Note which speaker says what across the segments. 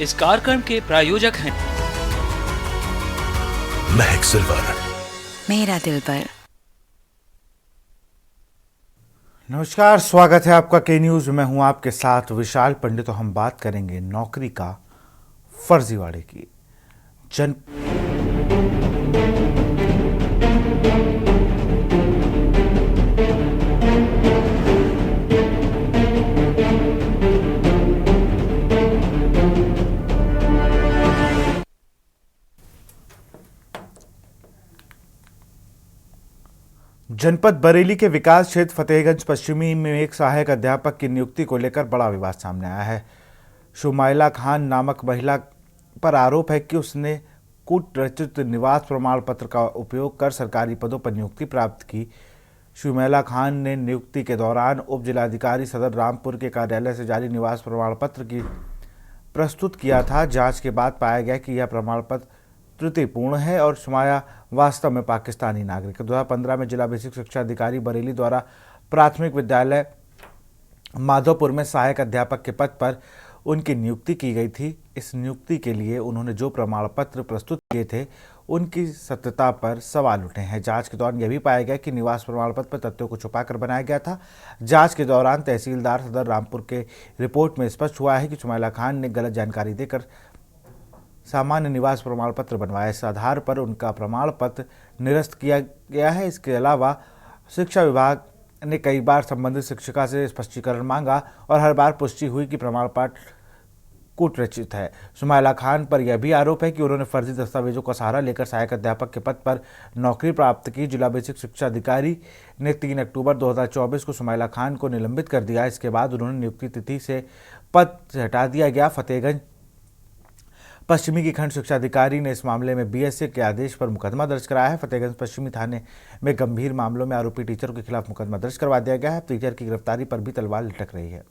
Speaker 1: इस कार्यक्रम के प्रायोजक हैं
Speaker 2: महक सिल्वर,
Speaker 3: मेरा दिल पर।
Speaker 4: नमस्कार, स्वागत है आपका के न्यूज में। हूं आपके साथ विशाल पंडित। तो हम बात करेंगे नौकरी का फर्जीवाड़े की। जनपद बरेली के विकास क्षेत्र फतेहगंज पश्चिमी में एक सहायक अध्यापक की नियुक्ति को लेकर बड़ा विवाद सामने आया है। शुमाइला खान नामक महिला पर आरोप है कि उसने कूट रचित निवास प्रमाण पत्र का उपयोग कर सरकारी पदों पर नियुक्ति प्राप्त की। शुमाइला खान ने नियुक्ति के दौरान उप जिलाधिकारी सदर रामपुर के कार्यालय से जारी निवास प्रमाण पत्र की प्रस्तुत किया था। जांच के बाद पाया गया कि यह प्रमाण पत्र त्रुटिपूर्ण है और शुमाया वास्तव में पाकिस्तानी नागरिक है। 2015 में जिला बेसिक शिक्षा अधिकारी बरेली द्वारा प्राथमिक विद्यालय माधोपुर में सहायक अध्यापक के पद पर उनकी नियुक्ति की गई थी। इस नियुक्ति के लिए उन्होंने जो प्रमाण पत्र प्रस्तुत किए थे उनकी सत्यता पर सवाल उठे हैं। जांच के दौरान यह भी पाया गया कि निवास प्रमाण पत्र पर तथ्यों को छुपाकर बनाया गया था। जांच के दौरान तहसीलदार सदर रामपुर के रिपोर्ट में स्पष्ट हुआ है कि शुमाइला खान ने गलत जानकारी देकर सामान्य निवास प्रमाण पत्र बनवाया। इस आधार पर उनका प्रमाण पत्र निरस्त किया गया है। इसके अलावा शिक्षा विभाग ने कई बार संबंधित शिक्षिका से स्पष्टीकरण मांगा और हर बार पुष्टि हुई कि प्रमाण पत्र कूट रचित है। शुमाइला खान पर यह भी आरोप है कि उन्होंने फर्जी दस्तावेजों का सहारा लेकर सहायक अध्यापक के पद पर नौकरी प्राप्त की। जिला बेसिक शिक्षा अधिकारी ने 3 अक्टूबर 2024 को शुमाइला खान को निलंबित कर दिया। इसके बाद उन्होंने नियुक्ति तिथि से पद से हटा दिया गया। फतेहगंज पश्चिमी की खंड शिक्षा अधिकारी ने इस मामले में बीएसए के आदेश पर मुकदमा दर्ज कराया है। फतेहगंज पश्चिमी थाने में गंभीर मामलों में आरोपी टीचर के खिलाफ मुकदमा दर्ज करवा दिया गया है। टीचर की गिरफ्तारी पर भी तलवार लटक रही है।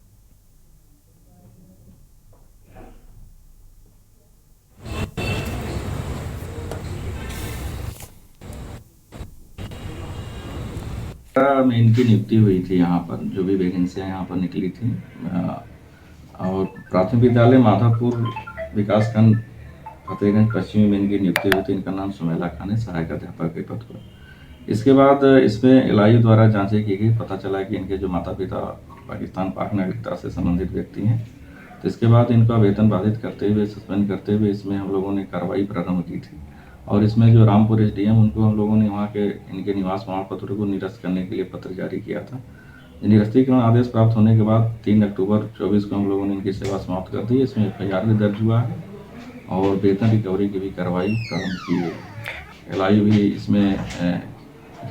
Speaker 5: में इनकी नियुक्ति हुई थी। यहाँ पर जो भी वैकेंसियाँ यहाँ पर निकली थी और प्राथमिक विद्यालय माधोपुर विकासखंड फतेहगंज पश्चिमी में इनकी नियुक्ति हुई थी। इनका नाम शुमाइला खान है, सहायक अध्यापक के पद पर। इसके बाद इसमें एलआईयू द्वारा जांचें की गई। पता चला कि इनके जो माता पिता पाकिस्तान पाक नागरिकता से संबंधित व्यक्ति हैं। तो इसके बाद इनका वेतन बाधित करते हुए, सस्पेंड करते हुए इसमें हम लोगों ने कार्रवाई प्रारंभ की थी और इसमें जो रामपुर एसडीएम उनको हम लोगों ने वहाँ के इनके निवास प्रमाण पत्र को निरस्त करने के लिए पत्र जारी किया था। निरस्तीकरण आदेश प्राप्त होने के बाद 3 अक्टूबर 24 को हम लोगों ने इनकी सेवा समाप्त कर दी। इसमें एफआईआर भी दर्ज हुआ है और वेतन रिकवरी की भी कार्रवाई प्रारंभ की है। एलआईयू भी इसमें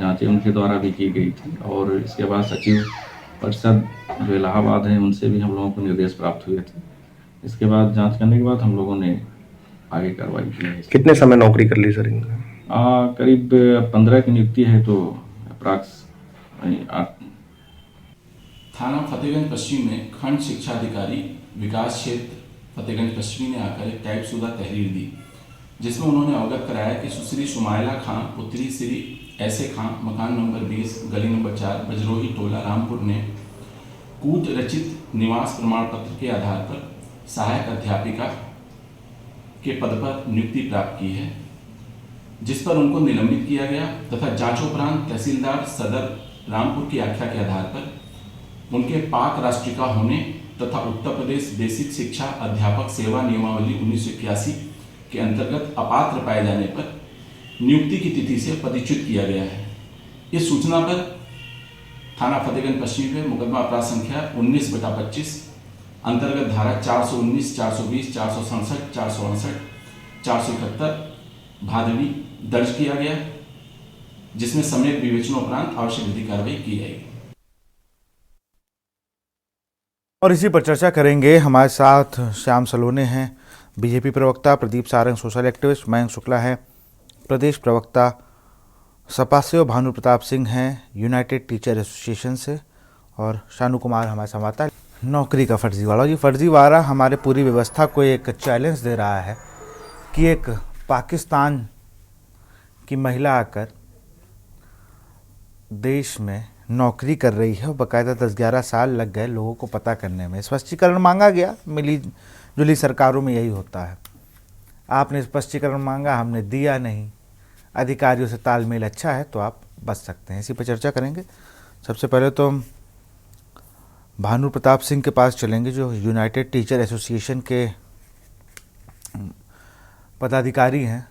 Speaker 5: जांचें उनके द्वारा भी की गई थी और इसके बाद सचिव परिषद जो इलाहाबाद है उनसे भी हम लोगों को निर्देश प्राप्त हुए थे। इसके बाद जांच करने के बाद हम लोगों ने आगे कार्रवाई की है।
Speaker 2: कितने समय नौकरी कर ली सर इनका?
Speaker 5: करीब 15 की नियुक्ति है तो अप्रॉक्स 8।
Speaker 6: थाना फतेहगंज पश्चिम में खंड शिक्षा अधिकारी विकास क्षेत्र फतेहगंज पश्चिमी ने आकर एक टाइपशुदा तहरीर दी, जिसमें उन्होंने अवगत कराया कि सुश्री शुमाइला खान पुत्री श्री ऐसे खान मकान नंबर 20 गली नंबर 4 बजरोही टोला रामपुर ने कूट रचित निवास प्रमाण पत्र के आधार पर सहायक अध्यापिका के पद पर नियुक्ति प्राप्त की है, जिस पर उनको निलंबित किया गया तथा जांचोपरांत तहसीलदार सदर रामपुर की आख्या के आधार पर उनके पाक राष्ट्रिका होने तथा उत्तर प्रदेश बेसिक शिक्षा अध्यापक सेवा नियमावली 1981 के अंतर्गत अपात्र पाए जाने पर नियुक्ति की तिथि से पदच्युत किया गया है। इस सूचना पर थाना फतेहगंज पश्चिम में मुकदमा अपराध संख्या 19/25 अंतर्गत धारा 419, 420, 467, 468, 471 भादवी दर्ज किया गया, जिसमें सम्यक विवेचनोपरांत आवश्यक विधि कार्रवाई की जाएगी।
Speaker 4: और इसी पर चर्चा करेंगे। हमारे साथ श्याम सलोने हैं, बीजेपी प्रवक्ता, प्रदीप सारंग सोशल एक्टिविस्ट, मयंक शुक्ला है प्रदेश प्रवक्ता सपा से, और भानु प्रताप सिंह हैं यूनाइटेड टीचर एसोसिएशन से, और शानू कुमार हमारे संवाददाता। नौकरी का फर्जीवाड़ा, ये फर्जीवाड़ा हमारे पूरी व्यवस्था को एक चैलेंज दे रहा है कि एक पाकिस्तान की महिला आकर देश में नौकरी कर रही है और बाकायदा 10-11 साल लग गए लोगों को पता करने में। स्पष्टीकरण मांगा गया, मिली यूजुअली सरकारों में यही होता है, आपने स्पष्टीकरण मांगा, हमने दिया नहीं, अधिकारियों से तालमेल अच्छा है तो आप बच सकते हैं। इसी पर चर्चा करेंगे। सबसे पहले तो हम भानु प्रताप सिंह के पास चलेंगे, जो यूनाइटेड टीचर एसोसिएशन के पदाधिकारी हैं।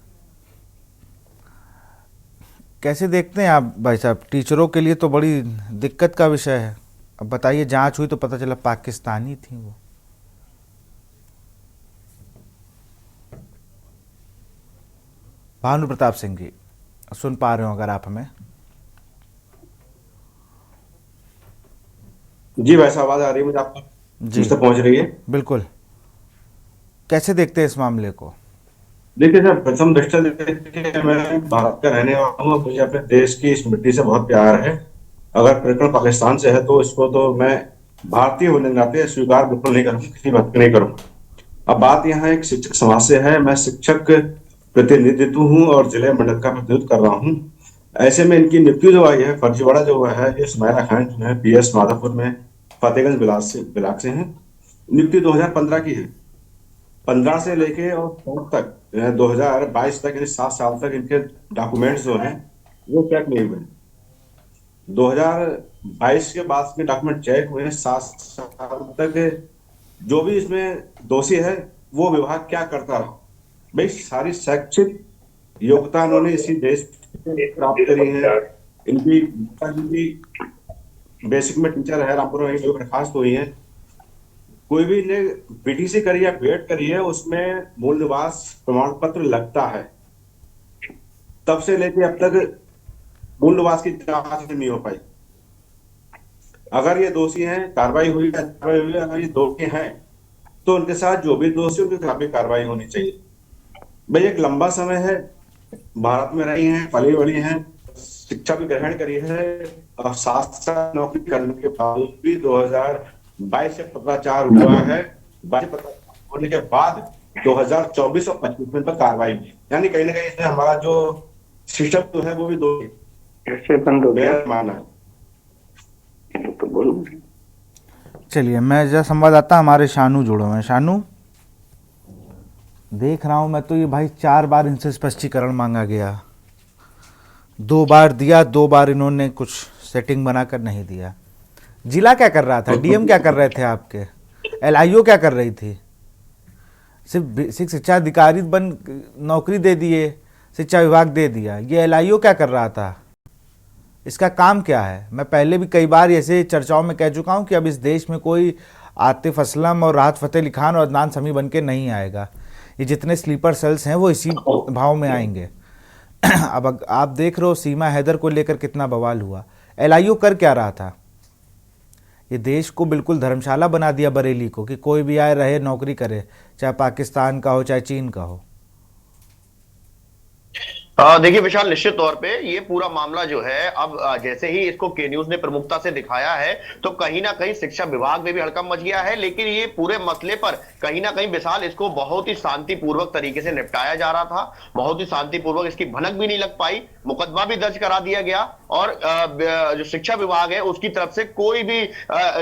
Speaker 4: कैसे देखते हैं आप भाई साहब, टीचरों के लिए तो बड़ी दिक्कत का विषय है। अब बताइए, जांच हुई तो पता चला पाकिस्तानी थी वो। भानु प्रताप सिंह जी, सुन पा रहे हो अगर आप हमें?
Speaker 7: जी भाई साहब, आवाज आ रही है मुझे आपको?
Speaker 4: जी
Speaker 7: मुझ तक पहुंच रही है?
Speaker 4: बिल्कुल। कैसे देखते हैं इस मामले को?
Speaker 7: देखिए सर, प्रथम दृष्टया देखिए, मैं भारत का रहने वाला हूँ, मुझे अपने देश की इस मिट्टी से बहुत प्यार है। अगर प्रकरण पाकिस्तान से है तो इसको तो मैं भारतीय होने के नाते स्वीकार बिल्कुल नहीं करूंगा, किसी बात नहीं करूंगा। अब बात यहाँ एक शिक्षक समाज से है, मैं शिक्षक प्रतिनिधित्व हूँ और जिले मंडल का प्रतिनिधित्व कर रहा हूँ। ऐसे में इनकी नियुक्ति जो आई है, फर्जीवाड़ा जो हुआ है, ये सुमैला खान जो है PS माधोपुर में फतेहगंज ब्लॉक से है। नियुक्ति 2015 की है। 15 से लेके और 4 तक 2022 तक, यानी 7 साल तक इनके डॉक्यूमेंट्स जो हैं वो चेक नहीं हुए। 2022 के बाद के डॉक्यूमेंट चेक हुए। 7 साल तक जो भी इसमें दोषी है वो विभाग क्या करता रहा भाई? सारी शैक्षिक योग्यता उन्होंने इसी देश में प्राप्त करी है। इनकी बेसिक में टीचर है, रामपुर में बर्खास्त हुई है। कोई भी ने BTC करी है, BEd करी है, उसमें मूल निवास प्रमाण पत्र लगता है। तब से लेके अब तक मूल निवास की जांच नहीं हो पाई। अगर ये दोषी हैं, कार्रवाई हुई है, अगर ये दोषी हैं तो उनके साथ जो भी दोषी उनके खिलाफ भी कार्रवाई होनी चाहिए। भाई एक लंबा समय है, भारत में रही हैं, पली बड़ी हैं, शिक्षा भी ग्रहण करी है, और 7 साल नौकरी करने के बावजूद भी 2022 से पत्राचार हुआ है। 22 पत्राचार होने के बाद 2024 और 25 में पर कार्रवाई हुई। यानी कहीं ना कहीं इसमें हमारा जो सिस्टम जो है वो भी दो बंद हो गया माना है।
Speaker 4: चलिए, मैं जरा संवाददाता हमारे शानू जुड़े हुए हैं। शानू, देख रहा हूं मैं तो ये भाई 4 बार इनसे स्पष्टीकरण मांगा गया, 2 बार दिया, 2 बार इन्होंने कुछ सेटिंग बनाकर नहीं दिया। जिला क्या कर रहा था? DM क्या कर रहे थे आपके? LIO क्या कर रही थी? सिर्फ बेसिक शिक्षा अधिकारी बन नौकरी दे दिए, शिक्षा विभाग दे दिया। ये LIO क्या कर रहा था? इसका काम क्या है? मैं पहले भी कई बार ऐसे चर्चाओं में कह चुका हूं कि अब इस देश में कोई आतिफ असलम और राहत फ़तेह अली खान और अदनान समी बन के नहीं आएगा। ये जितने स्लीपर सेल्स हैं वो इसी भाव में आएंगे। अब आप देख रहे हो सीमा हैदर को लेकर कितना बवाल हुआ। LIO कर क्या रहा था? ये देश को बिल्कुल धर्मशाला बना दिया बरेली को, कि कोई भी आए रहे नौकरी करे, चाहे पाकिस्तान का हो चाहे चीन का हो।
Speaker 8: देखिए विशाल, निश्चित तौर पे ये पूरा मामला जो है, अब जैसे ही इसको के न्यूज ने प्रमुखता से दिखाया है तो कहीं ना कहीं शिक्षा विभाग में भी हड़कंप मच गया है। लेकिन ये पूरे मसले पर कहीं ना कहीं विशाल इसको बहुत ही शांतिपूर्वक तरीके से निपटाया जा रहा था, बहुत ही शांतिपूर्वक, इसकी भनक भी नहीं लग पाई। मुकदमा भी दर्ज करा दिया गया और जो शिक्षा विभाग है उसकी तरफ से कोई भी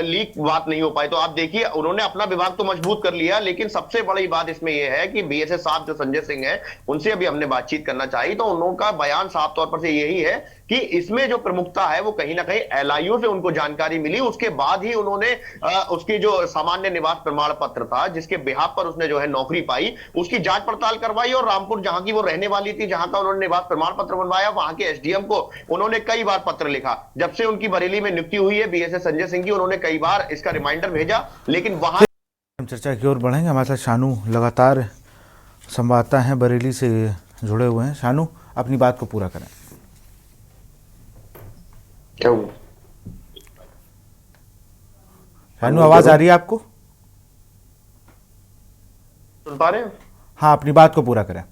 Speaker 8: लीक बात नहीं हो पाई। तो आप देखिए, उन्होंने अपना विभाग तो मजबूत कर लिया, लेकिन सबसे बड़ी बात इसमें यह है कि BSS साहब जो संजय सिंह है, उनसे अभी हमने बातचीत करना चाहिए, तो उनका बयान साफ तौर पर से यही है कि इसमें जो प्रमुखता है वो कहीं ना कहीं LIO से उनको जानकारी मिली, उसके बाद ही उन्होंने उसकी जो सामान्य निवास प्रमाण पत्र था जिसके बिहाफ पर उसने जो है नौकरी पाई, उसकी जांच पड़ताल करवाई और रामपुर जहां की वो रहने वाली थी, जहां का उन्होंने निवास प्रमाण पत्र बनवाया, वहां के SDM को उन्होंने कई बार पत्र लिखा। जब से उनकी बरेली में नियुक्ति हुई है BSS संजय सिंह की, उन्होंने कई बार इसका रिमाइंडर भेजा, लेकिन वहां
Speaker 4: हम चर्चा की ओर बढ़ेंगे। हमारे साथ शानू लगातार संवाददाता हैं, बरेली से जुड़े हुए हैं। शानू, अपनी बात को पूरा करें। शानू, आवाज आ रही है आपको?
Speaker 8: सुन पा रहे हैं?
Speaker 4: हाँ, अपनी बात को पूरा करें।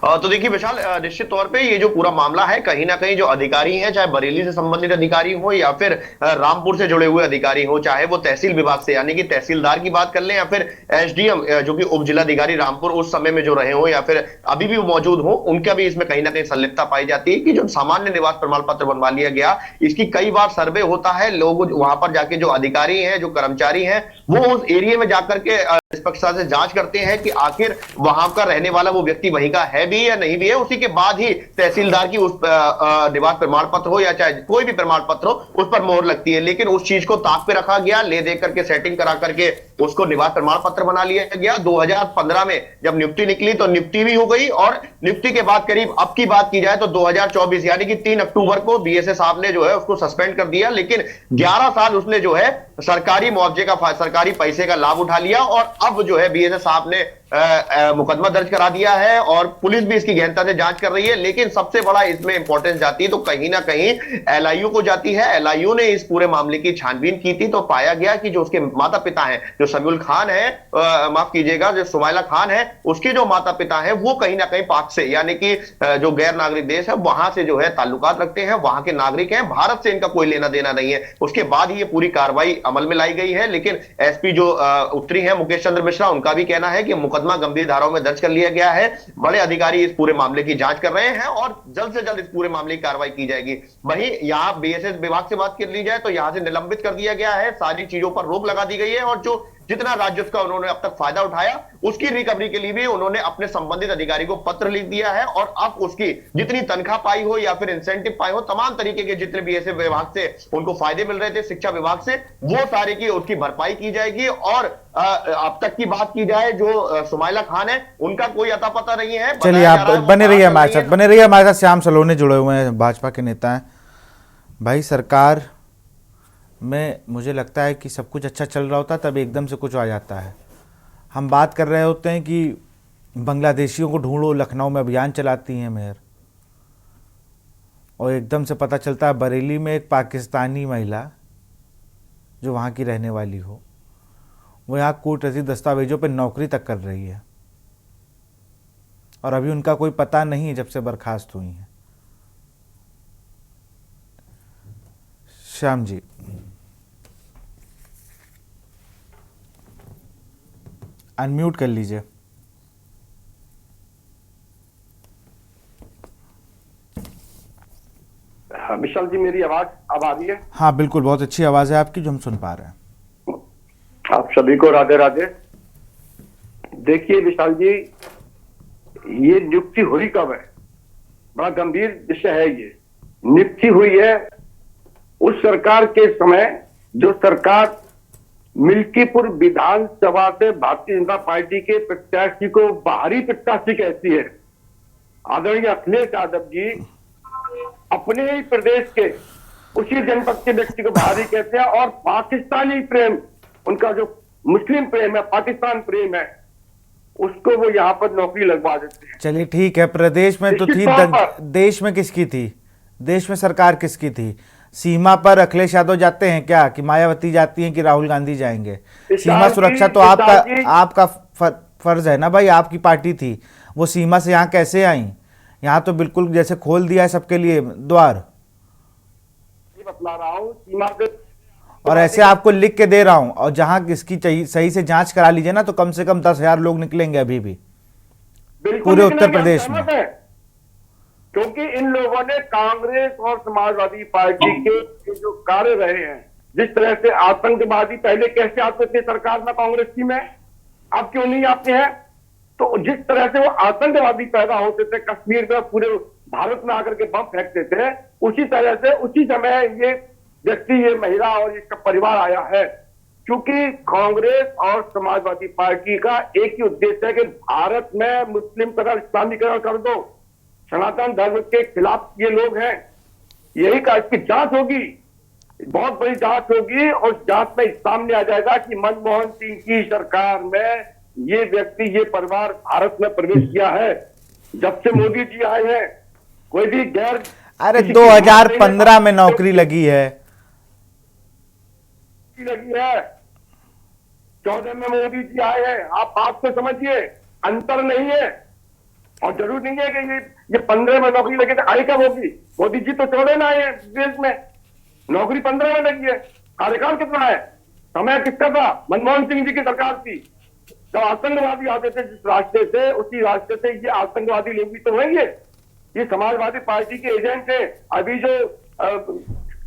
Speaker 8: तो देखिए विशाल, निश्चित तौर पे ये जो पूरा मामला है, कहीं ना कहीं जो अधिकारी हैं, चाहे बरेली से संबंधित अधिकारी हो या फिर रामपुर से जुड़े हुए अधिकारी हो, चाहे वो तहसील विभाग से यानी कि तहसीलदार की बात कर लें या फिर एसडीएम जो कि उप जिलाधिकारी रामपुर उस समय में जो रहे हो या फिर अभी भी मौजूद हो, उनका भी इसमें कहीं ना कहीं संलिप्तता पाई जाती है कि जो सामान्य निवास प्रमाण पत्र बनवा लिया गया, इसकी कई बार सर्वे होता है, लोग वहां पर जाके जो अधिकारी हैं, जो कर्मचारी हैं, वो उस एरिया में जाकर के निष्पक्षता से जांच करते हैं कि आखिर वहां का रहने वाला वो व्यक्ति वहीं का है भी या नहीं भी है। उसी के बाद ही तहसीलदार की उस निवास प्रमाण पत्र हो या चाहे कोई भी प्रमाण पत्र हो, उस पर मोहर लगती है। लेकिन उस चीज को ताक पे रखा गया, ले दे करके सेटिंग करा करके उसको निवास प्रमाण पत्र बना लिया गया। 2015 में जब नियुक्ति निकली तो नियुक्ति भी हो गई, और नियुक्ति के बाद करीब अब की बात की जाए तो 2024 यानी कि 3 अक्टूबर को बीएसए साहब ने जो है उसको सस्पेंड कर दिया। लेकिन 11 साल उसने जो है सरकारी मुआवजे का, सरकारी पैसे का लाभ उठा लिया, और अब जो है बीएसए साहब ने मुकदमा दर्ज करा दिया है और पुलिस भी इसकी गहनता से जांच कर रही है। लेकिन सबसे बड़ा इसमें इंपॉर्टेंस जाती है तो कहीं ना कहीं एलआईयू को जाती है। एलआईयू ने इस पूरे मामले की छानबीन की थी तो पाया गया कि जो उसके माता पिता हैं, जो समीउल खान है, माफ कीजिएगा, जो सुमाइला खान है, उसके जो माता पिता हैं वो कहीं ना कहीं पाक से यानी कि जो गैर नागरिक देश है वहां से जो है ताल्लुकात रखते हैं, वहां के नागरिक हैं, भारत से इनका कोई लेना देना नहीं है। उसके बाद ही ये पूरी कार्रवाई अमल में लाई गई है। लेकिन एसपी जो उत्तरी है मुकेश चंद्र मिश्रा, उनका भी कहना है कि मुकदमा गंभीर धाराओं में दर्ज कर लिया गया है, बड़े अधिकारी इस पूरे मामले की जांच कर रहे हैं और जल्द से जल्द इस पूरे मामले की कार्रवाई की जाएगी। वहीं यहां बीएसएस विभाग से बात कर ली जाए तो यहां से निलंबित कर दिया गया है, सारी चीजों पर रोक लगा दी गई है, और जो जितना राजस्व का उन्होंने अब तक फायदा उठाया उसकी रिकवरी के लिए भी उन्होंने अपने संबंधित अधिकारी को पत्र लिख दिया है, और अब उसकी जितनी तनख्वाह पाई हो या फिर इंसेंटिव पाई हो, तमाम तरीके के जितने भी ऐसे विभाग से उनको फायदे मिल रहे थे शिक्षा विभाग से, वो सारे की उसकी भरपाई की जाएगी। और अब तक की बात की जाए जो सुमाइला खान है, उनका कोई अता पता नहीं है।
Speaker 4: चलिए आप बने रहिए हमारे साथ, बने रहिए हमारे साथ। श्याम सलोने जुड़े हुए हैं, भाजपा के नेता हैं। भाई सरकार में मुझे लगता है कि सब कुछ अच्छा चल रहा होता तब एकदम से कुछ आ जाता है। हम बात कर रहे होते हैं कि बांग्लादेशियों को ढूंढो, लखनऊ में अभियान चलाती हैं मेयर, और एकदम से पता चलता है बरेली में एक पाकिस्तानी महिला जो वहाँ की रहने वाली हो, वो यहाँ कूट रसीद दस्तावेजों पर नौकरी तक कर रही है, और अभी उनका कोई पता नहीं है जब से बर्खास्त हुई हैं। श्याम जी, अनम्यूट कर लीजिए।
Speaker 9: विशाल जी, मेरी आवाज अब आ रही है?
Speaker 4: हाँ बिल्कुल, बहुत अच्छी आवाज है आपकी जो हम सुन पा रहे हैं।
Speaker 9: आप सभी को राधे राधे। देखिए विशाल जी, ये नियुक्ति हुई कब है, बड़ा गंभीर विषय है। ये नियुक्ति हुई है उस सरकार के समय जो सरकार मिल्कीपुर विधानसभा से भारतीय जनता पार्टी के प्रत्याशी को बाहरी प्रत्याशी कहती है। आदरणीय अखिलेश यादव जी अपने ही प्रदेश के उसी जनपद के व्यक्ति को बाहरी कहते हैं, और पाकिस्तानी प्रेम, उनका जो मुस्लिम प्रेम है, पाकिस्तान प्रेम है, उसको वो यहाँ पर नौकरी लगवा देते हैं।
Speaker 4: चलिए ठीक है, प्रदेश में तो थी, देश में किसकी थी? देश में सरकार किसकी थी? सीमा पर अखिलेश यादव जाते हैं क्या, कि मायावती जाती हैं, कि राहुल गांधी जाएंगे? सीमा सुरक्षा तो आपका फर्ज है ना भाई, आपकी पार्टी थी, वो सीमा से यहाँ कैसे आई? यहाँ तो बिल्कुल जैसे खोल दिया है सबके लिए द्वार।
Speaker 9: बतला रहा हूँ सीमा पे,
Speaker 4: और ऐसे आपको लिख के दे रहा हूँ, और जहाँ किसकी सही से जांच करा लीजिए ना, तो कम से कम 10,000 लोग निकलेंगे अभी भी पूरे उत्तर प्रदेश में।
Speaker 9: क्योंकि इन लोगों ने कांग्रेस और समाजवादी पार्टी के जो कार्य रहे हैं, जिस तरह से आतंकवादी पहले कैसे आते थे सरकार में कांग्रेस की में, अब क्यों नहीं आते हैं, तो जिस तरह से वो आतंकवादी पैदा होते थे कश्मीर में, पूरे भारत में आकर के बम फेंकते थे, उसी तरह से उसी समय ये व्यक्ति, ये महिला और इसका परिवार आया है। क्योंकि कांग्रेस और समाजवादी पार्टी का एक ही उद्देश्य है कि भारत में मुस्लिम इस्लामीकरण कर दो, सनातन धर्म के खिलाफ ये लोग हैं। यही का इसकी जांच होगी, बहुत बड़ी जांच होगी, और जांच में सामने आ जाएगा कि मनमोहन सिंह की सरकार में ये व्यक्ति, ये परिवार भारत में प्रवेश किया है। जब से मोदी जी आए हैं कोई भी गैर,
Speaker 4: अरे 2015 में नौकरी लगी है,
Speaker 9: 14 में मोदी जी आए हैं। आप बात को समझिए, अंतर नहीं है। और जरूरी नहीं है कि ये 15 में नौकरी लगे तो आई कब होगी? मोदी जी तो 14 में आए हैं देश में, नौकरी 15 में लगी है। कार्यकाल कितना है? समय किसका था? मनमोहन सिंह जी की सरकार थी। जब आतंकवादी आते थे जिस रास्ते से, उसी रास्ते से ये आतंकवादी लोग भी तो होंगे। ये समाजवादी पार्टी के एजेंट है। अभी जो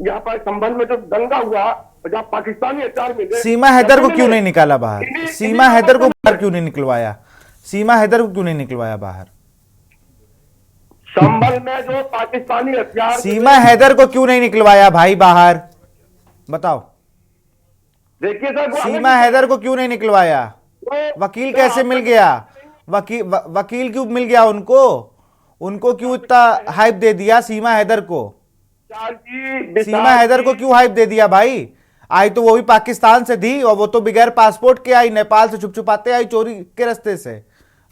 Speaker 9: यहाँ पर संबंध में जो दंगा हुआ, जहाँ पाकिस्तानी हथियार मिले,
Speaker 4: सीमा हैदर को क्यों नहीं निकाला बाहर? सीमा हैदर को बाहर क्यों नहीं निकलवाया? सीमा हैदर को क्यों नहीं निकलवाया बाहर?
Speaker 9: संबल में जो पाकिस्तानी हथियार,
Speaker 4: सीमा हैदर को क्यों नहीं निकलवाया भाई बाहर? बताओ।
Speaker 9: देखिए सर,
Speaker 4: सीमा हैदर को क्यों नहीं निकलवाया? वकील कैसे मिल गया? वकील क्यों मिल गया उनको? उनको क्यों इतना हाइप दे दिया सीमा हैदर को? सीमा हैदर को क्यों हाइप दे दिया भाई? आई तो वो भी पाकिस्तान से थी, और वो तो बगैर पासपोर्ट के आई, नेपाल से छुप छुपाते आई चोरी के रास्ते से।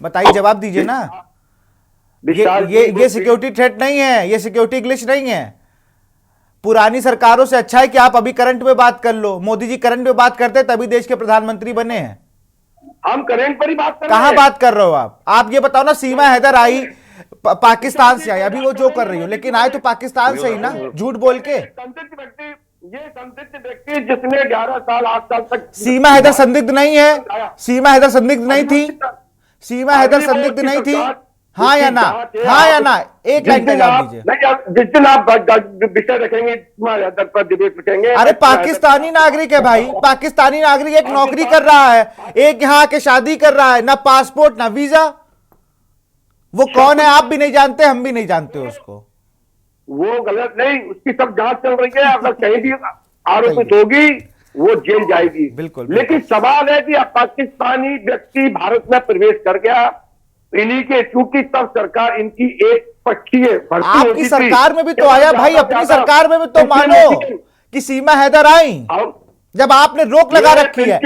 Speaker 4: बताइए, जवाब दीजिए ना। ये सिक्योरिटी थ्रेट नहीं है, ये सिक्योरिटी ग्लिच नहीं है। पुरानी सरकारों से अच्छा है कि आप अभी करंट में बात कर लो। मोदी जी करंट में बात करते तभी देश के प्रधानमंत्री बने हैं।
Speaker 9: हम करंट पर ही बात कर रहे हैं।
Speaker 4: कहां बात कर रहे हो आप ये बताओ ना। सीमा हैदर आई पाकिस्तान से आई, अभी वो जो कर रही हो, लेकिन आए तो पाकिस्तान से ही ना, झूठ बोल के।
Speaker 9: ये संदिग्ध व्यक्ति जिसने 11 साल 8 साल तक,
Speaker 4: सीमा हैदर संदिग्ध नहीं है? सीमा हैदर संदिग्ध नहीं थी? सीमा हैदर संदिग्ध नहीं थी? हाँ या ना? हाँ या ना? एक लाइन का जवाब दीजिए।
Speaker 9: जिस दिन आप विषय रखेंगे पर डिबेट रखेंगे।
Speaker 4: अरे पाकिस्तानी नागरिक है भाई, पाकिस्तानी नागरिक एक नौकरी कर रहा है, एक यहाँ आके शादी कर रहा है, ना पासपोर्ट ना वीजा। वो कौन है आप भी नहीं जानते, हम भी नहीं जानते उसको।
Speaker 9: वो गलत नहीं, उसकी सब जांच चल रही है। अगर कहीं भी आरोपित होगी वो जेल जाएगी।
Speaker 4: बिल्कुल।
Speaker 9: लेकिन सवाल है कि पाकिस्तानी व्यक्ति भारत में प्रवेश कर गया, इन्हीं के चूंकि तब सरकार इनकी एक पक्षीय
Speaker 4: आपकी सरकार में भी तो आया भाई, अपनी सरकार में भी तो मानो कि सीमा हैदर आई, जब आपने रोक लगा रखी है।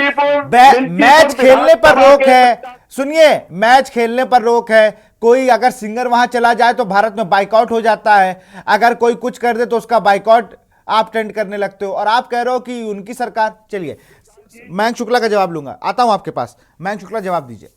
Speaker 4: मैच खेलने पर रोक है, सुनिए, मैच खेलने पर रोक है। कोई अगर सिंगर वहां चला जाए तो भारत में बाइकआउट हो जाता है, अगर कोई कुछ कर दे तो उसका बाइकआउट आप टेंड करने लगते हो, और आप कह रहे हो कि उनकी सरकार। चलिए, मयंक शुक्ला का जवाब लूंगा, आता हूं आपके पास। मयंक शुक्ला, जवाब दीजिए।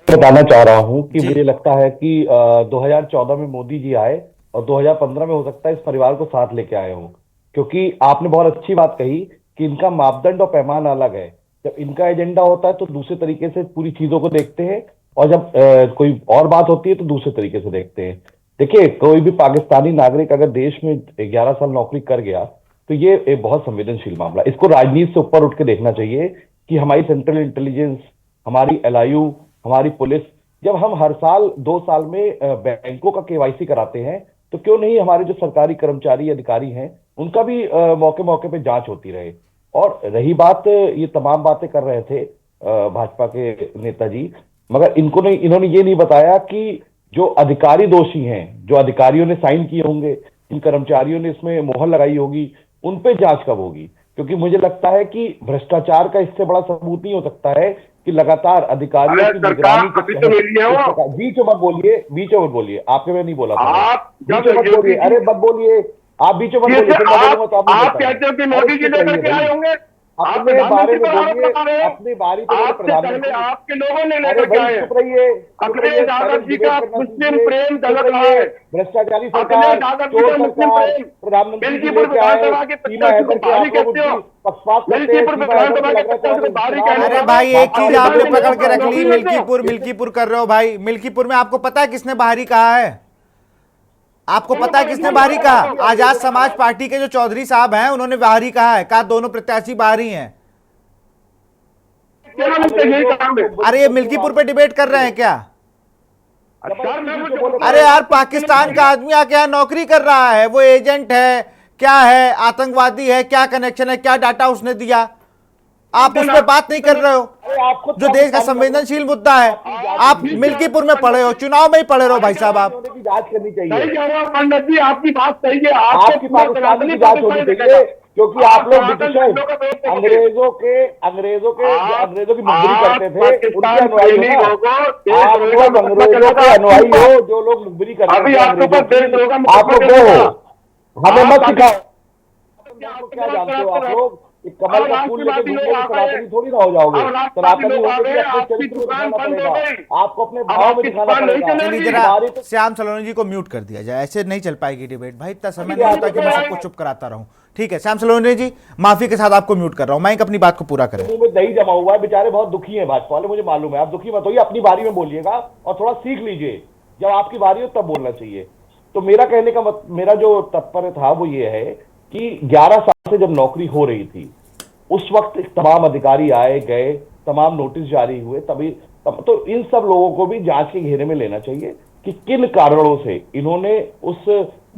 Speaker 10: बताना चाह रहा हूं कि मुझे लगता है कि 2014 में मोदी जी आए और 2015 में हो सकता है इस परिवार को साथ लेके आए हों, क्योंकि आपने बहुत अच्छी बात कही कि इनका मापदंड और पैमाना अलग है। जब इनका एजेंडा होता है तो दूसरे तरीके से पूरी चीजों को देखते हैं, और जब कोई और बात होती है तो दूसरे तरीके से देखते हैं। देखिए, कोई भी पाकिस्तानी नागरिक अगर देश में 11 साल नौकरी कर गया तो ये एक बहुत संवेदनशील मामला। इसको राजनीति से ऊपर उठ के देखना चाहिए कि हमारी सेंट्रल इंटेलिजेंस, हमारी LIU, हमारी पुलिस, जब हम हर साल 2 साल में बैंकों का KYC कराते हैं, तो क्यों नहीं हमारे जो सरकारी कर्मचारी अधिकारी हैं उनका भी मौके मौके पे जांच होती रहे। और रही बात, ये तमाम बातें कर रहे थे भाजपा के नेताजी, मगर इन्होंने ये नहीं बताया कि जो अधिकारी दोषी हैं, जो अधिकारियों ने साइन किए होंगे, जिन कर्मचारियों ने इसमें मोहर लगाई होगी, उन पे जांच कब होगी। क्योंकि मुझे लगता है कि भ्रष्टाचार का इससे बड़ा सबूत नहीं हो सकता है कि लगातार अधिकारियों की निगरानी बीच मत बोलिए, आपके में नहीं बोला था, बीच मत बोलिए, अरे मत बोलिए, आप बीच मत बोलिए,
Speaker 9: आप कहते हो कि मोदी जी लेकर के आए होंगे,
Speaker 10: अपने बारे में बोलिए, अपनी बारी पर प्रधानमंत्री
Speaker 9: आपके लोगों ने लेकर के आए।
Speaker 10: चुप रहिए,
Speaker 9: अखिलेश यादव जी का मुस्लिम प्रेम गलत है,
Speaker 10: भ्रष्टाचारी सरकार, चोर सरकार, प्रधानमंत्री जी लेके आए, सीमा हैदर के आंकड़ों पक्षपात करते हैं।
Speaker 4: अरे भाई, एक चीज आपने पकड़ के रख ली, मिल्कीपुर कर रहे हो भाई। मिल्कीपुर में आपको पता है किसने बाहरी कहा है? आपको पता है किसने बाहरी कहा? आजाद समाज पार्टी के जो चौधरी साहब हैं, उन्होंने बाहरी कहा है, कहा दोनों प्रत्याशी बाहरी हैं। अरे ये मिल्कीपुर पे डिबेट कर रहे हैं क्या? अरे यार, पाकिस्तान का आदमी आके यहाँ नौकरी कर रहा है, वो एजेंट है, क्या है, आतंकवादी है, क्या कनेक्शन है, क्या डाटा उसने दिया, आप उस पर बात नहीं कर रहे हो जो देश का संवेदनशील मुद्दा है। आप मिल्कीपुर में पढ़े हो, चुनाव में ही पढ़े रहो भाई साहब। आप
Speaker 10: जांच करनी चाहिए।
Speaker 9: पंडित जी, आपकी बात सही है,
Speaker 10: आपकी पाकिस्तान की जांच होनी चाहिए, क्योंकि आप लोग ब्रिटिशर्स, अंग्रेजों की मुखबिरी करते थे, उनके अनुयायी हो ना, आप लोग अंग्रेजों के अनुयायी हो, जो लोग मुखबिरी करते थे, आप लोग वो हो, हमें मत सिखाओ। क्या जानते हो आप लोग एक कमल का फूल लेके घूमने से सनातनी थोड़ी ना हो जाओगे। सनातनी होके भी अपने चरित्र को दिखाना पड़ेगा, आपको अपने भाव में दिखाना पड़ेगा।
Speaker 4: चलिए जरा श्याम सलोनी जी को म्यूट कर दिया जाए, ऐसे नहीं चल पाएगी डिबेट भाई, इतना समय नहीं होता कि मैं सबको चुप कराता रहूं। ठीक है श्याम सलोनी जी, माफी के साथ आपको म्यूट कर रहा हूं, माइक अपनी बात को पूरा करें।
Speaker 10: मुंह में दही जमा हुआ है, बेचारे बहुत दुखी हैं भाजपा वाले, मुझे मालूम है। आप दुखी मत होइए, अपनी बारी में बोलिएगा और थोड़ा सीख लीजिए, जब आपकी बारी हो तब बोलना चाहिए। तो मेरा कहने का मेरा जो तात्पर्य था वो ये है कि 11 साल से जब नौकरी हो रही थी उस वक्त तमाम अधिकारी आए गए, तमाम नोटिस जारी हुए, तो इन सब लोगों को भी जांच के घेरे में लेना चाहिए कि किन कारणों से इन्होंने उस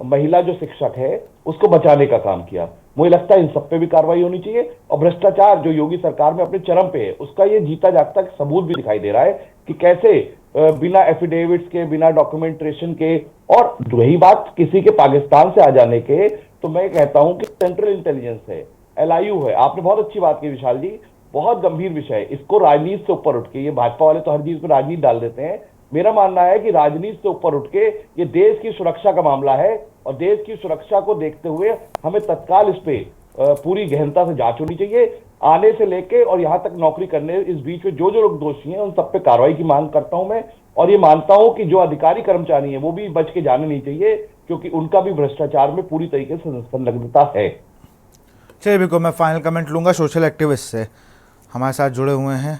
Speaker 10: महिला जो शिक्षक है उसको बचाने का काम किया। मुझे लगता है इन सब पे भी कार्रवाई होनी चाहिए। और भ्रष्टाचार जो योगी सरकार में अपने चरम पे है, उसका ये जीता जागता सबूत भी दिखाई दे रहा है कि कैसे बिना एफिडेविट्स के, बिना डॉक्यूमेंटेशन के, और रही बात किसी के पाकिस्तान से आ जाने के, तो मैं कहता हूं कि सेंट्रल इंटेलिजेंस है, LIU है। आपने बहुत अच्छी बात की विशाल जी, बहुत गंभीर विषय है, इसको राजनीति से ऊपर उठ के, ये भाजपा वाले तो हर चीज में राजनीति डाल देते हैं, मेरा मानना है कि राजनीति से ऊपर उठ के ये देश की सुरक्षा का मामला है और देश की सुरक्षा को देखते हुए हमें तत्काल इस पे पूरी गहनता से जांच होनी चाहिए। आने से लेके और यहाँ तक नौकरी करने इस बीच में जो जो लोग दोषी हैं उन सब पे कार्रवाई की मांग करता हूं मैं, और ये मानता हूं कि जो अधिकारी कर्मचारी हैं वो भी बच के जाने नहीं चाहिए, क्योंकि उनका भी भ्रष्टाचार में पूरी तरीके से संलग्नता है।
Speaker 4: चलिए बिल्कुल, मैं फाइनल कमेंट लूंगा सोशल एक्टिविस्ट से। हमारे साथ जुड़े हुए हैं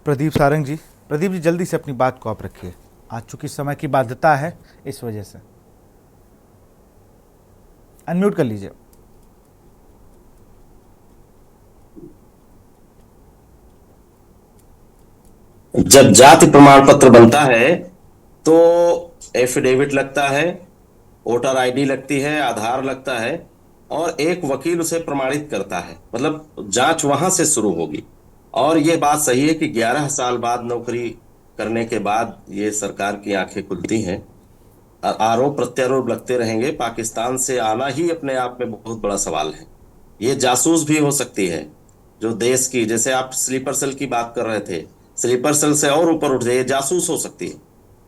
Speaker 4: प्रदीप सारंग जी। प्रदीप जी जल्दी से अपनी बात को आप रखिए, आज चूंकि समय की बाध्यता है इस वजह से। अनम्यूट कर लीजिए।
Speaker 11: जब जाति प्रमाण पत्र बनता है तो एफिडेविट लगता है, वोटर आईडी लगती है, आधार लगता है, और एक वकील उसे प्रमाणित करता है। मतलब जांच वहां से शुरू होगी। और यह बात सही है कि 11 साल बाद नौकरी करने के बाद ये सरकार की आंखें खुलती हैं। आरोप प्रत्यारोप लगते रहेंगे। पाकिस्तान से आना ही अपने आप में बहुत बड़ा सवाल है। ये जासूस भी हो सकती है जो देश की, जैसे आप स्लीपर सेल की बात कर रहे थे, स्लीपर सेल से और ऊपर उठ जाए, जासूस हो सकती है।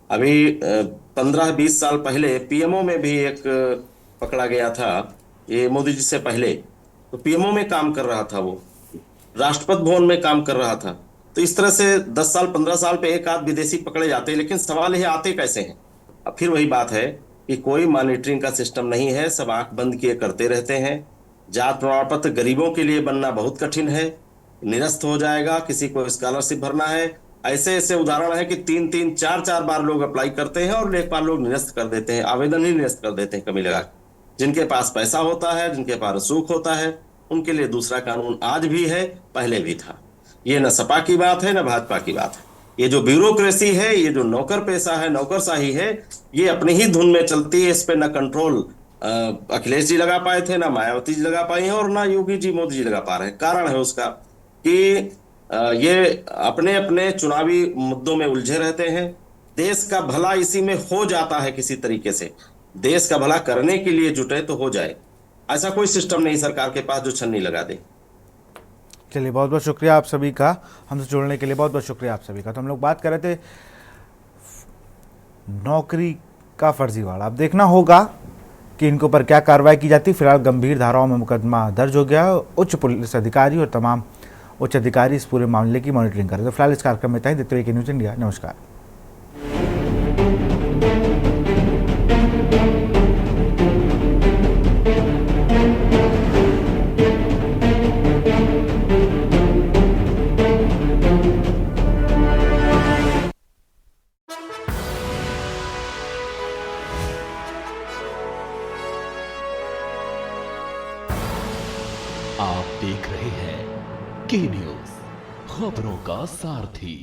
Speaker 11: अभी 15-20 साल पहले पीएमओ में भी एक पकड़ा गया था, ये मोदी जी से पहले, तो पीएमओ में काम कर रहा था, वो राष्ट्रपति भवन में काम कर रहा था। तो इस तरह से 10 साल 15 साल पे एक आध विदेशी पकड़े जाते हैं, लेकिन सवाल ये आते कैसे हैं। अब फिर वही बात है कि कोई मॉनिटरिंग का सिस्टम नहीं है, सब आंख बंद किए करते रहते हैं। जात प्रमाण पत्र गरीबों के लिए बनना बहुत कठिन है, निरस्त हो जाएगा। किसी को स्कॉलरशिप भरना है, ऐसे ऐसे उदाहरण है कि 3-3, 4-4 बार लोग अप्लाई करते हैं और एक बार लोग निरस्त कर देते हैं, आवेदन ही निरस्त कर देते हैं कमी लगा। जिनके पास पैसा होता है, जिनके पास रसूख होता है, उनके लिए दूसरा कानून आज भी है, पहले भी था। ये न सपा की बात है न भाजपा की बात है। ये जो ब्यूरोक्रेसी है, ये जो नौकर पेशा है, नौकरशाही है, ये अपनी ही धुन में चलती है। इस पे न कंट्रोल अखिलेश जी लगा पाए थे, ना मायावती जी लगा पाई हैं, और ना योगी जी मोदी जी लगा पा रहे हैं। कारण है उसका कि ये अपने अपने चुनावी मुद्दों में उलझे रहते हैं। देश का भला इसी में हो जाता है किसी तरीके से। देश का भला करने के लिए जुटे तो हो जाए, ऐसा कोई सिस्टम नहीं सरकार के पास जो छन्नी लगा दे।
Speaker 4: चलिए बहुत बहुत शुक्रिया आप सभी का, हमसे जुड़ने के लिए बहुत बहुत शुक्रिया आप सभी का। तो हम लोग बात कर रहे थे नौकरी का फर्जीवाड़ा। अब देखना होगा कि इनके ऊपर क्या कार्रवाई की जाती है। फिलहाल गंभीर धाराओं में मुकदमा दर्ज हो गया। उच्च पुलिस अधिकारी और तमाम उच्च अधिकारी इस पूरे मामले की मॉनिटरिंग कर रहे हैं। तो फिलहाल इस कार्यक्रम में तय देते हुए न्यूज़ इंडिया, नमस्कार।
Speaker 12: आप देख रहे हैं के न्यूज़, खबरों का सारथी।